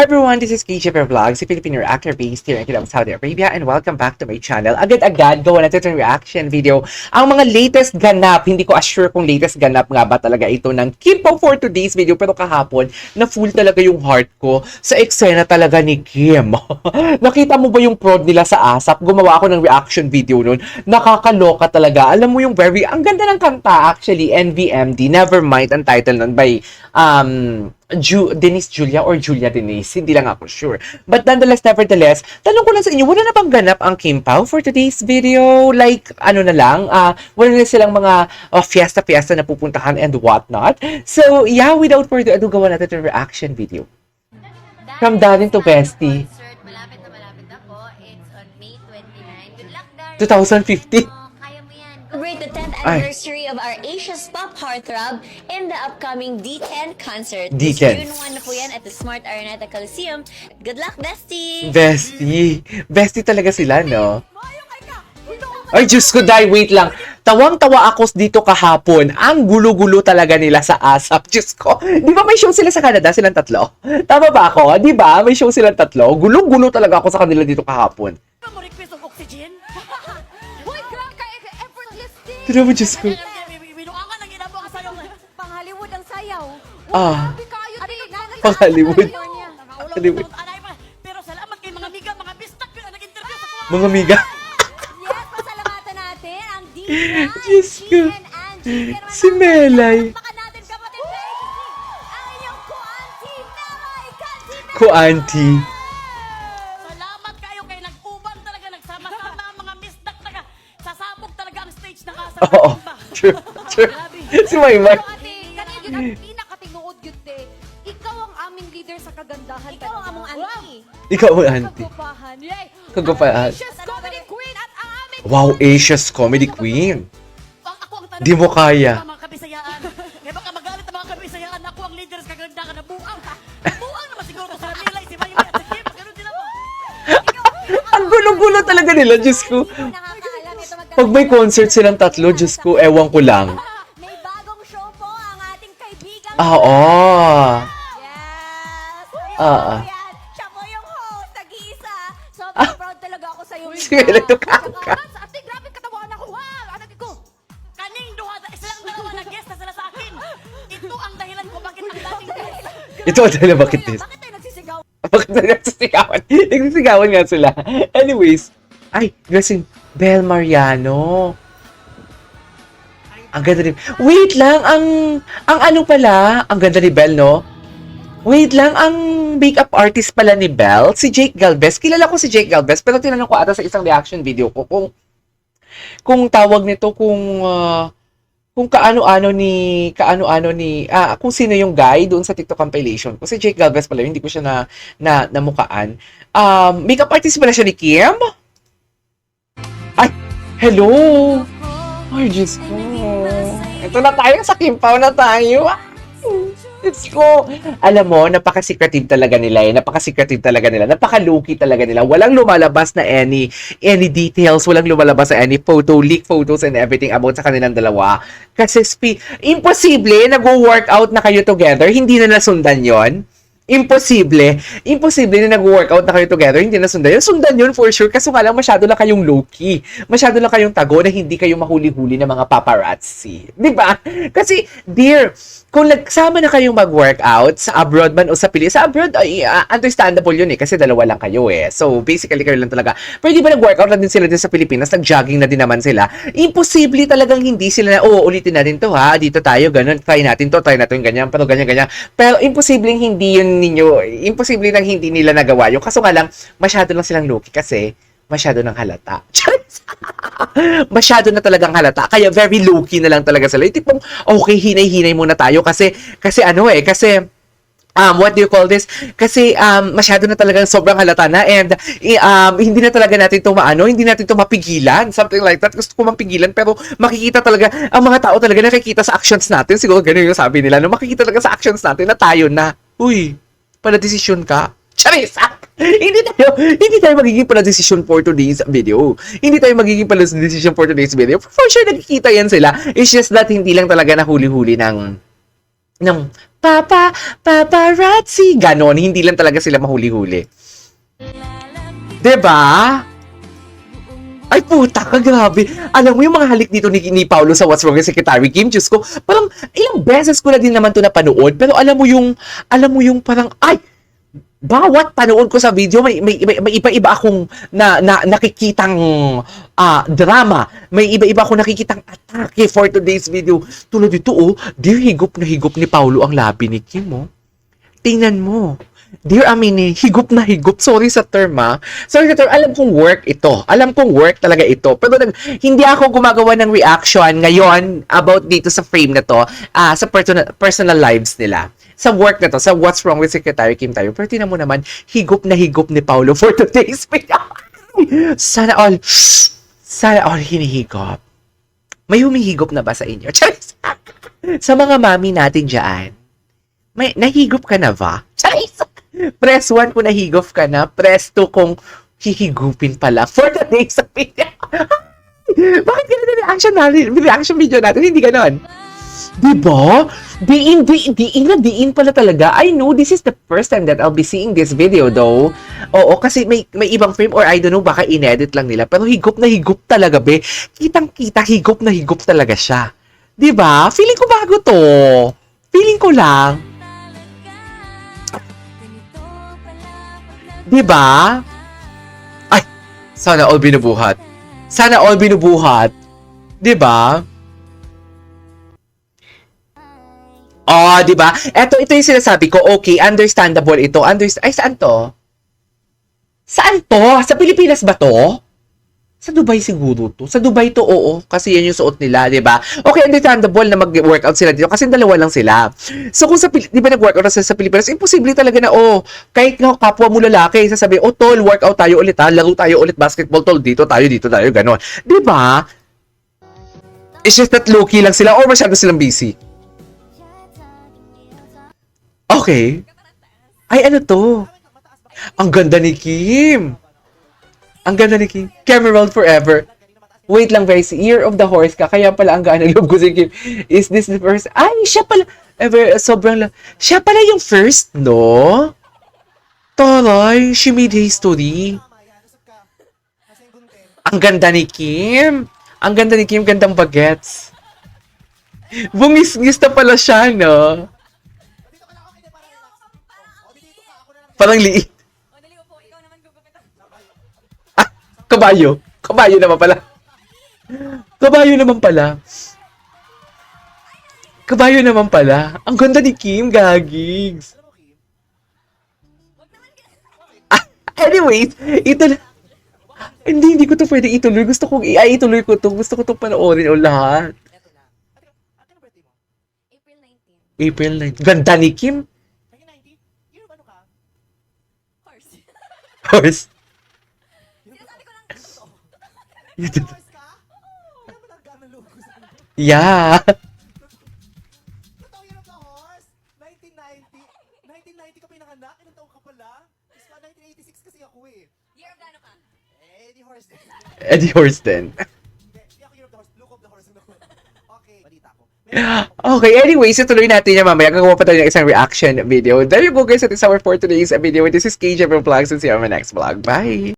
Hi everyone, this is KJP Vlogs, si Filipino reactor based here in Kingdom of Saudi Arabia, and welcome back to my channel. Agad-agad, gawa natin itong reaction video. Ang mga latest ganap, hindi ko assure kung latest ganap nga ba talaga ito ng Kim Pao for today's video, pero kahapon, na full talaga yung heart ko sa eksena talaga ni Kim. Nakita mo ba yung prod nila sa ASAP? Gumawa ako ng reaction video nun. Nakakaloka talaga. Alam mo yung ang ganda ng kanta actually, NVMD, Nevermind, ang title nun by, Denise Julia or Julia Denise, hindi lang ako sure. But nevertheless, tanong ko lang sa inyo, wala na bang ganap ang Kim Pao for today's video? Like, ano na lang, wala na silang mga fiesta-fiesta na pupuntahan and whatnot. So, yeah, without further ado, gawa natin yung reaction video. From Darin to Bestie. Malapit na po. It's on May 29. Good luck, Darin. 2050. Kaya mo yan. Celebrate the 10th anniversary of our Asia's Pop Heartthrob in the upcoming D10 concert. This D10. June 1 na po yan at the Smart Araneta Coliseum. Good luck, Bestie! Bestie. Bestie talaga sila, no? Ay, Diyos ko, wait lang. Tawang-tawa ako dito kahapon. Ang gulo-gulo talaga nila sa ASAP. Diyos ko. Di ba may show sila sa Canada? Silang tatlo? Tama ba ako? Di ba? May show silang tatlo. Gulo-gulo talaga ako sa kanila dito kahapon. Mo request of oxygen? Hoy, grabe ka effortless din. Tignan mo, Diyos ko. Binuangan ang ginabo ang sayaw. Pang Hollywood ang sayaw. Ah. Grabe kayo din. Pang Hollywood. Hollywood. Pero salamat kay mga miga, mga bistak na nag-interview sa kuha. Mga miga. Yes, pasalamatan natin ang Dina, Diyos ko. G and Angie. Si Melay. Baka natin kapatid ang iyong ko-auntie, Melay Kanti. Ko-auntie. Salamat kayo kay nag-uban talaga, nagsama-sama ang mga misdak talaga. Sasabog talaga ang stage ng asa. Oo. True. True. Si Maymay. Kanina yun ang pinakatinuod yun te. Ikaw ang aming leader sa kagandahan. Ikaw ang among auntie. Ikaw ang auntie. Kagupahan. Yay! Kagupaan. Asia's Comedy Queen at ang aming Wow, Asia's Comedy Queen. Ako ang tanong. Di mo kaya. Mga kabisayaan. Kaya baka magalit ang mga kabisayaan. Ako ang leader sa kagandahan na buang. Buang naman siguro ko sa Milay, si Maymay at si Kim. Ganun din ako. Ang gulo-gulo talaga nila, Diyos ko. Nakakaalam ito Pag may concert silang tatlo, Diyos ko, ewan ko lang. May bagong show po ang ating kaibigan. Oo. Yes! Ah. Yan. Siya po yung host, nag-iisa. Sobrang proud talaga ako sa'yo. Si Melay Tukangka. sa ate, grabe katawan ako. Wow! Ano ko? Kaning duha, silang dalawa na guest na sila sa akin. Ito ang dahilan ko bakit ang dating guest. Ito ang dala, bakit this? Bakit tayo nagsisigaw? Bakit na nagsisigawan? Nagsisigawan nga sila. Anyways. Ay, dressing. Bel Mariano. Ang ganda rin. Wait lang, ang ano pala, ang ganda ni Bel, no? Wait lang, ang makeup artist pala ni Bel, si Jake Galvez. Kilala ko si Jake Galvez, pero tinanong ko ata sa isang reaction video ko kung tawag nito, kung kaano-ano ni kung sino yung guy doon sa TikTok compilation ko. Si Jake Galvez pala, hindi ko siya namukaan. Makeup artist pala siya ni Kim? Ay, hello! Ay, Diyos ko. Ito na tayo, sa Kim Pao na tayo. Diyos ko. Alam mo, napaka-secretive talaga nila eh. Napaka-secretive talaga nila. Napaka-low-key talaga nila. Walang lumalabas na any details. Walang lumalabas na any leak photos and everything about sa kanilang dalawa. Kasi imposible, nag-workout na kayo together. Hindi na nasundan yon. Imposible na nag-workout na kayo together, hindi na sundan yun. Sundan yun for sure, kasi nga lang masyado lang kayong low-key. Masyado lang kayong tago na hindi kayo mahuli-huli ng mga paparazzi. Diba? Kasi, dear, kung nagsama na kayong mag-workout sa abroad man o sa Pilipinas, sa abroad, ay, understandable yun eh, kasi dalawa lang kayo eh. So, basically, kayo lang talaga. Pero di ba nag-workout na din sila din sa Pilipinas, nag-jogging na din naman sila, imposible talagang hindi sila na, ulitin natin to ha, dito tayo, ganun, try natin ganyan, pero ganyan. Pero imposibleng hindi yun imposible nang hindi nila nagawa yun. Kaso nga lang, masyado lang silang low-key kasi masyado nang halata. Masyado na talagang halata. Kaya very low-key na lang talaga sila. Yung tipong, okay, hinay-hinay muna tayo kasi what do you call this? Kasi masyado na talagang sobrang halata na and hindi na talaga natin ito hindi natin ito mapigilan. Something like that. Gusto ko mapigilan pero makikita talaga, ang mga tao talaga nakikita sa actions natin. Siguro ganun yung sabi nila. No? Makikita talaga sa actions natin na tayo na, uy, pala-desisyon ka. Charis! Hindi tayo magiging pala-desisyon for today's video. Hindi tayo magiging pala-desisyon for today's video. For sure, nakikita yan sila. It's just that hindi lang talaga nahuli-huli ng paparazzi. Ganon, hindi lang talaga sila mahuli-huli. 'Di ba? Ay puta ka, grabe. Alam mo yung mga halik dito ni Paulo sa What's Wrong with Secretary Kim, Diyos ko, parang ilang beses ko na din naman to napanood, pero alam mo yung parang, ay, bawat panood ko sa video, may iba-iba akong nakikitang drama. May iba-iba akong nakikitang atake for today's video. Tulad dito, dear, higop na higop ni Paulo ang labi ni Kim, oh. Tingnan mo. Dear Amini, higop na higop. Sorry sa term, Sorry sa term. Alam kong work ito. Alam kong work talaga ito. Pero hindi ako gumagawa ng reaction ngayon about dito sa frame na to, sa personal lives nila. Sa work na to, sa What's Wrong with Secretary Kim tayo. Pero tinan mo naman, higop na higop ni Paulo for today's video. Sana all hinihigop. May humihigop na ba sa inyo? Charis! Sa mga mami natin dyan, may nahigop ka na ba? Charis! Press 1 kung nahigop ka na. Press 2 kung hihigupin pala for the days of video. Bakit ganun na reaction video natin? Hindi ganon. Diba? Diin pala talaga. I know this is the first time that I'll be seeing this video though. Oo, kasi may ibang frame or I don't know, baka inedit lang nila. Pero higop na higop talaga, be. Kitang-kita, higop na higop talaga siya. Diba? Feeling ko bago to. Feeling ko lang. Diba? Ay, sana all binubuhat. Sana all binubuhat. Diba? Oh, diba? Ito yung sinasabi ko. Okay, understandable ito. Ay, saan to? Saan to? Sa Pilipinas ba to? Sa Dubai siguro to. Sa Dubai to, oo. Kasi yan yung suot nila, di ba? Okay, understandable na mag-workout sila dito kasi dalawa lang sila. So, kung di ba nag-workout na sila sa Pilipinas, imposible talaga na, kahit nga kapwa mo lalaki, sasabi, tol, workout tayo ulit, laro tayo ulit, basketball, tol, dito tayo, ganon. Di ba? It's just that low-key lang sila or masyado silang busy. Okay. Ay, ano to? Ang ganda ni Kim. Ang ganda ni Kim. Cameron forever. Wait lang, guys. Year of the horse ka. Kaya pala ang gaan ng loob ko si Kim. Is this the first? Ay, siya pala. Sobrang siya pala yung first, no? Taray, she made history. Ang ganda ni Kim. Ang ganda ni Kim. Gandang bagets. Bungis-ngis na pala siya, no? Parang liit. Kabayo. Kabayo naman pala. Kabayo naman pala. Kabayo naman pala. Ang ganda ni Kim, gagigs. Anyways, ito na. Hindi ko to pwede ituloy. Gusto kong ituloy ko to. Gusto ko to panoorin o lahat. April 19. Ganda ni Kim. Horse. Yeah. Totoo yun ang horse. 1990 ka pinanganak. Ilang taong ka pala? 1986 kasi ako eh. Year of the ano ka? Eddie Horse din. Eddie Horse din. Hindi ako year of the horse. Look of the horse. Okay. Balita ko. Okay, anyways, ituloy natin yan mamaya. Gagawa pa tayo ng isang reaction video. There you go guys. That is our for today's video. This is KJ from Vlogs and see you on my next vlog. Bye!